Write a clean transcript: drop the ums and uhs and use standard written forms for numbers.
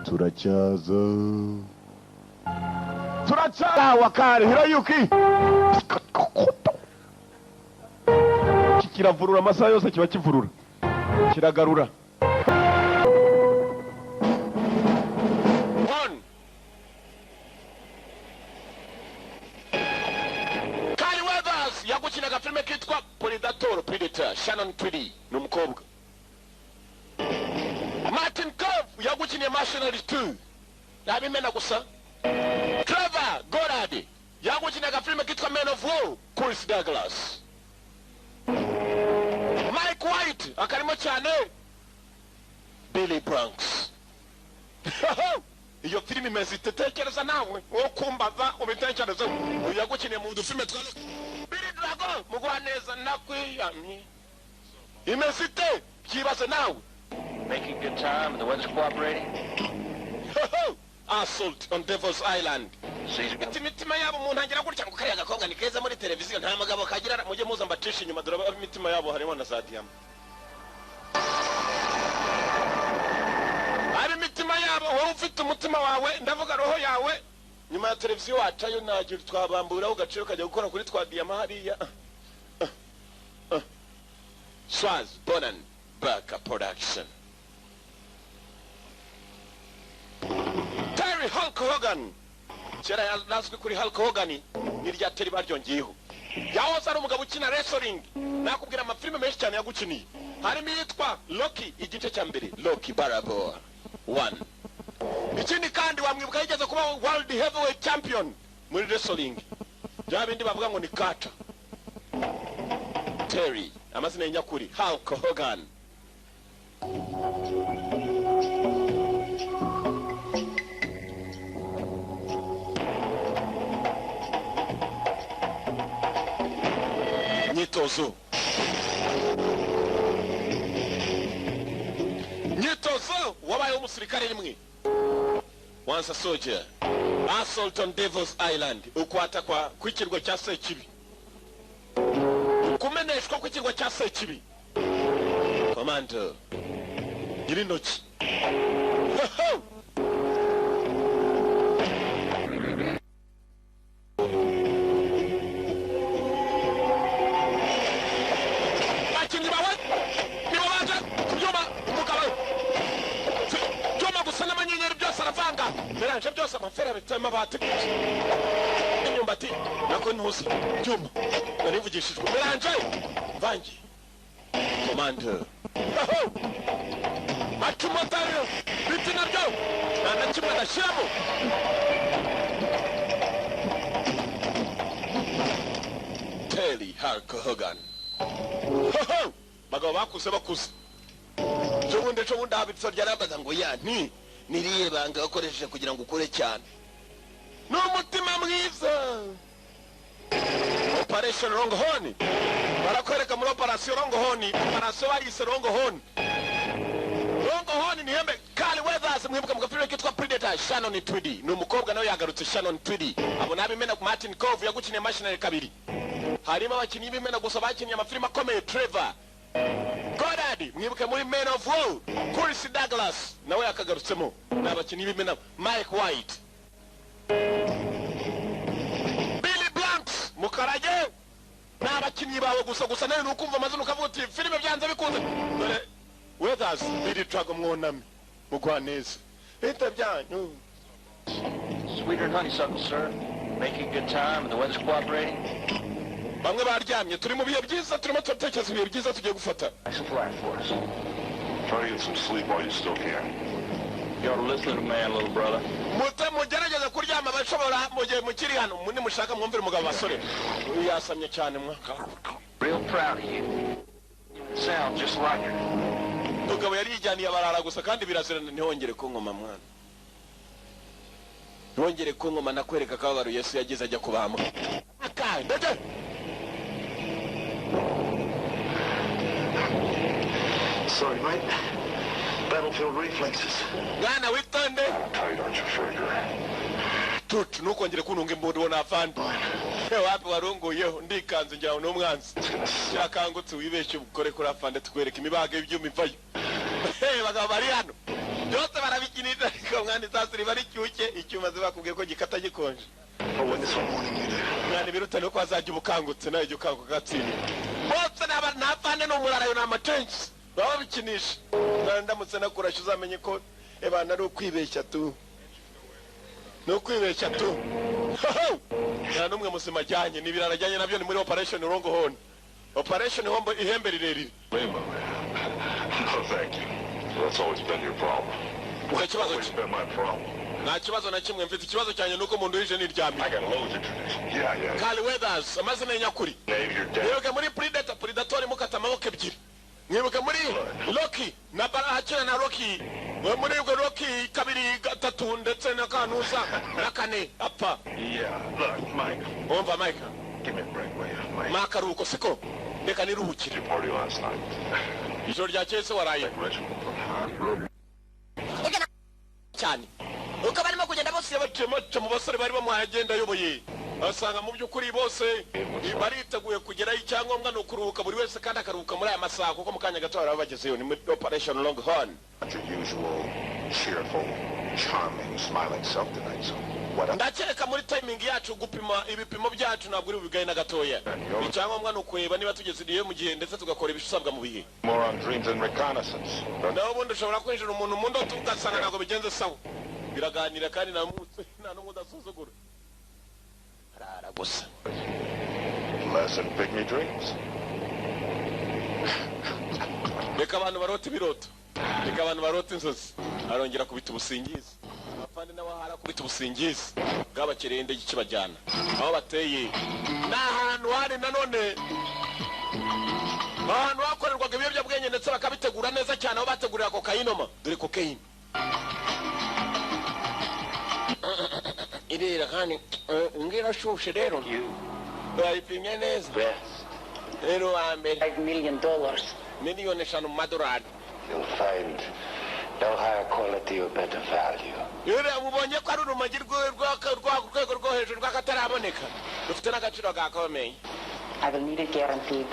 turacyaza wakare Hiroyuki kiravurura amasaha yose kiba kivurura kiragarura yagukinaga filime kitwa Predator Shannon Tweedy n'umukobwa. Martin Cove yagukiniye Mercenary 2 nabimena gusa. Trevor Goddard yagukinaga filime kitwa Men of War Chris Douglas. Mike White akarimo cyane Billy Bronx. Iyo filime imeze itekereza nawe wo kumbaza ubitekereza yagukiniye mu dufilme twa Billy Drago mugwaneza nakwiyamye imesite kibaze nawe. Making good time, the weather's cooperating. Assault on Devil's Island. Imitima yabo umuntu angira gutya ngo kariya gakobwa ni keza muri televiziyo nta magabo kagira mujye muza mbacisha inyuma dore imitima yabo harimo na za diyama. Ari imitima yabo wowe ufite umutima wawe ndavuga roho yawe nyuma ya televiziyo wacayo nagira twabambura ugaciye ukajya gukora kuri twa diyama hariya. Swaz Bonan Baka Production. Terry Hulk Hogan. Kera yazwi kuri Hulk Hogan ni rya Terry baryongeyeho. Yahoze ari umugabo ukina wrestling. Nakubwira amafilme menshi cyane yagukiniye. Harimo yitwa Loki igice cya mbere, Loki Balboa 1. Ikindi kandi wamwibuka yigeze kuba World Heavyweight Champion muri wrestling. Bya bindi bavuga ngo ni Carter. Terry amazina y'inyakuri Hulk Hogan. Nyitozo wabaye umusirikare rimwe. Once a soldier. Assault on Devil's Island. Ukwata kwa kwikirwa cya Sekibi. Kumeneshwa kwikirwa cya Sekibi. Commando. Girinoki. Meranje byose amafera bitema bateguye inyumbati nako ntuzi cyuma narivugishijwe meranje vangi Commander Matumotaro biti nabyo nta kimwe ndashyiramo Terry Hulk Hogan bagabo bakuze cyo habitso ryarabaza ngo ya niriye banga bakoresheje kugira ngo ukore cyane n'umutima mwiza. Operation Longhorn barakwereka muri Operation Longhorn, operation bayise Longhorn ni hembe Carl Weathers mwibuka mu gafilme kitwa Predator Shannon Tweedy n'umukobwa nawe yagarutse Shannon Tweedy abo nabimena ku Martin Cove yagukiniye Mercenary 2. Harimo abakinnyi bimena gusa bakinnye amafilme akomeye Trevor Goddard mwibuke muri Men of War Chris Douglas nawe yakagarutsemo n'abakinnyi bimena Mike White Billy Blanks mukarage n'abakinnyi bawe gusa nawe nukumva amazina ukavuga uti filime byanze bikunze dore Weathers Billy Drago mwonami mugwaneza bita byanyu. Sweeter than honeysuckle, sir. Making good time and the weather's cooperating. Bamwe baryamye turi mu bihe byiza turimo turatekereza ibihe byiza tugiye gufata. Nice and flat for us. Try to get some sleep while you still can. You ought to listen to the man, little brother. Mugerageza kuryama bashobora mugihe mukiri hano mundi mushaka mwumvira umugabo basore yasamye cyane mwaka. Real proud of you. Sound just like her. Umugabo yari yijyaniye abarara gusa kandi birazirana ntihongere kunkoma mwana. Ntihongere kunkoma nakwereka kabaro Yesu yagize ajya kubambwa. Akande. Sorry, mate. Battlefield reflexes. Gana witonde. Tight, aren't you, Frager? Tut nukongere kununga imbudu wona afandi. Wapi warunguyeho ndikanze njyaho n'umwanzi. Yakangutse wibeshye ukore kuri afande tukwereka imibaga y'ibyuma ivayo. Bagabo bari hano. Byose barabikinira ariko ariko mwana izasiri bari cyuke icyuma zibakubwiye ko gikata gikonje When this one morning you did. mwana birutane ko azajya ubukangutse nayo ukanguka gatsini bose n'abana no murarayo n'amatensi baba bikinisha ndamutse nakurasha uzamenye ko ebana ari ukwibeshya tu no kwibeshya tu nta numwe musima jyanye nibirarajyanye nabyo ni muri operation Long Horn operation hombo ihembe rirerire No, thank you. That's always been your problem. It's always been my problem. nta kibazo na kimwe mfite ikibazo cyane nuko umuntu wije niryamye I got loads of traditions. Yeah. Carl Weathers amazina nyakuri Name your dad. mwibuke muri Predator mukata amaboko ebyiri mwibuke muri Rocky na Barahakina na Rocky muri Rocky kabiri gatatu ndetse na kanuza na kane apfa Yeah. Look, Mike. umva Mike Give me a break, will you? Mike. makaruko siko reka niruhukire Did you party last night? ijoro ryakeye se waraye Reginald. cyane uko barimo kugenda bose baca mu basore bari bamuhaye agenda ayoboye asanga mu by'ukuri bose bariteguye kugeraho icyangombwa ni ukuruhuka buri wese kandi akaruhuka muri aya masaha kuko mu kanya gato bari bagezeyo ni muri operation Long Horn Your usual cheerful, charming, smiling self tonight, so what up? ndakeka muri timing yacu gupima ibipimo byacu ntabwo uri bubigaye na gatoya icyangombwa ni ukureba niba tugeze igihe mu gihe ndetse tugakora ibisabwa mu bihe More on dreams and reconnaissance. naho ubundi ushobora kwinjira umuntu mu ndoto ugasanga ntabwo bigenze sawa biraganira kandi nta n'umwe udasuzugura arara gusa Less than pygmy dreams. reka abantu barota ibiroto reka abantu barota inzozi arongera kubita ubusingizi abapfandi nabo harakubita ubusingizi bwabakereye indege ikibajyana aho bateye ni ahantu hari nanone ahantu hakorerwaga ibiyobyabwenge ndetse bakabitegura neza cyane aho bategurira kokayinoma dore kokayine irera kandi ngira shushe rero bayipimye neza rero wa mbere $5 million. miliyoni 5 mu madolari You'll find no higher quality or better value. rero mubonye ko ari urumagi rwego rwo hejuru rw'akataraboneka rufite n'agaciro gakomeye I will need it guaranteed.